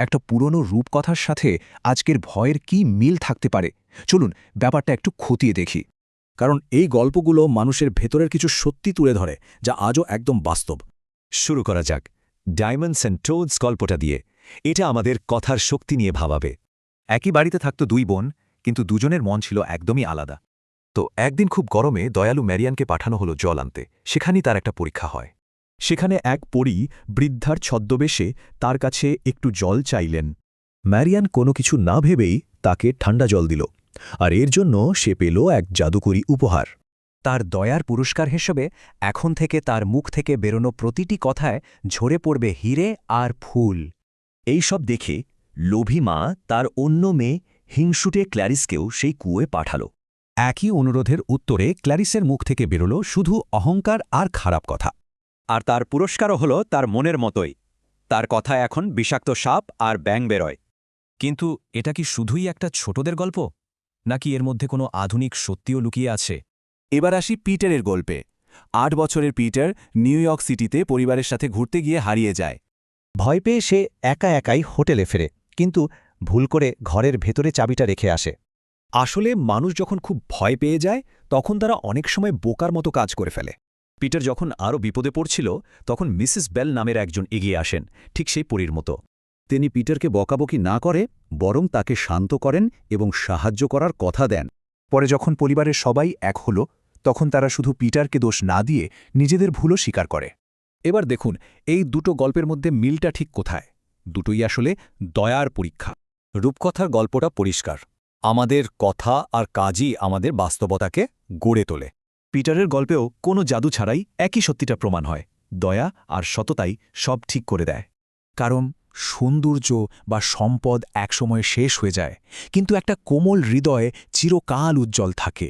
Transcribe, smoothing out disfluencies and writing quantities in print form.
একটা পুরনো রূপকথার সাথে আজকের ভয়ের কি মিল থাকতে পারে? চলুন ব্যাপারটা একটু খতিয়ে দেখি। কারণ এই গল্পগুলো মানুষের ভেতরের কিছু সত্যি তুলে ধরে যা আজও একদম বাস্তব। শুরু করা যাক ডায়মন্ডস অ্যান্ড টোডস গল্পটা দিয়ে। এটা আমাদের কথার শক্তি নিয়ে ভাবাবে। একই বাড়িতে থাকত দুই বোন, কিন্তু দুজনের মন ছিল একদমই আলাদা। তো একদিন খুব গরমে দয়ালু ম্যারিয়ানকে পাঠানো হলো জল আনতে। সেখানেই তার একটা পরীক্ষা হয়। সেখানে এক পরী বৃদ্ধার ছদ্মবেশে তার কাছে একটু জল চাইলেন। ম্যারিয়ান কোনো কিছু না ভেবেই তাকে ঠান্ডা জল দিল, আর এর জন্য সে পেল এক জাদুকরী উপহার। তার দয়ার পুরস্কার হিসেবে এখন থেকে তার মুখ থেকে বেরোনো প্রতিটি কথায় ঝরে পড়বে হিরে আর ফুল। এই সব দেখে লোভী মা তার অন্য মেয়ে হিংসুটে ক্ল্যারিসকেও সেই কুয়োয় পাঠাল। একই অনুরোধের উত্তরে ক্ল্যারিসের মুখ থেকে বেরোল শুধু অহংকার আর খারাপ কথা। আর তার পুরস্কারও হল তার মনের মতোই। তার কথায় এখন বিষাক্ত সাপ আর ব্যাঙ বেরোয়। কিন্তু এটা কি শুধুই একটা ছোটদের গল্প, নাকি এর মধ্যে কোনো আধুনিক সত্যিও লুকিয়ে আছে? এবার আসি পিটারের গল্পে। ৮ বছরের পিটার নিউ ইয়র্ক সিটিতে পরিবারের সাথে ঘুরতে গিয়ে হারিয়ে যায়। ভয় পেয়ে সে একা একাই হোটেলে ফেরে, কিন্তু ভুল করে ঘরের ভেতরে চাবিটা রেখে আসে। আসলে মানুষ যখন খুব ভয় পেয়ে যায় তখন তারা অনেক সময় বোকার মতো কাজ করে ফেলে। পিটার যখন আরও বিপদে পড়ছিল তখন মিসেস বেল নামের একজন এগিয়ে আসেন, ঠিক সেই পরীর মতো। তিনি পিটারকে বকাবকি না করে বরং তাকে শান্ত করেন এবং সাহায্য করার কথা দেন। পরে যখন পরিবারের সবাই এক হল, তখন তারা শুধু পিটারকে দোষ না দিয়ে নিজেদের ভুলও স্বীকার করে। এবার দেখুন এই দুটো গল্পের মধ্যে মিলটা ঠিক কোথায়। দুটোই আসলে দয়ার পরীক্ষা। রূপকথার গল্পটা পরিষ্কার, আমাদের কথা আর কাজই আমাদের বাস্তবতাকে গড়ে তোলে। পিটারের গল্পেও কোনো জাদু ছাড়াই একই সত্যিটা প্রমাণ হয়, দয়া আর সততাই সব ঠিক করে দেয়। কারণ সৌন্দর্য বা সম্পদ একসময় শেষ হয়ে যায়, কিন্তু একটা কোমল হৃদয়ে চিরকাল উজ্জ্বল থাকে।